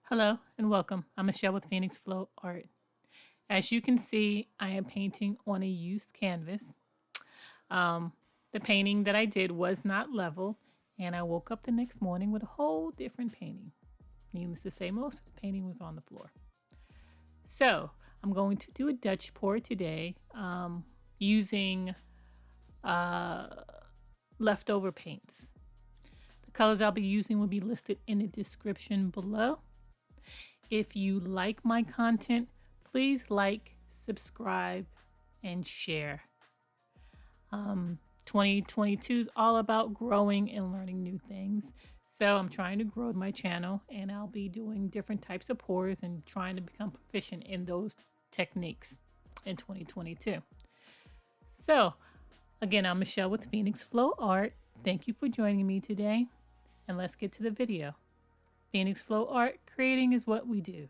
Hello and welcome. I'm Michelle with Phoenix Flow Art. As you can see, I am painting on a used canvas. The painting that I did was not level, and I woke up the next morning with a whole different painting. Needless to say, most of the painting was on the floor. So I'm going to do a Dutch pour today using leftover paints. The colors I'll be using will be listed in the description below. If you like my content, please like, subscribe, and share. 2022 is all about growing and learning new things. So I'm trying to grow my channel, and I'll be doing different types of pours and trying to become proficient in those techniques in 2022. So again, I'm Michelle with Phoenix Flow Art. Thank you for joining me today, and let's get to the video. Phoenix Flow Art, creating is what we do.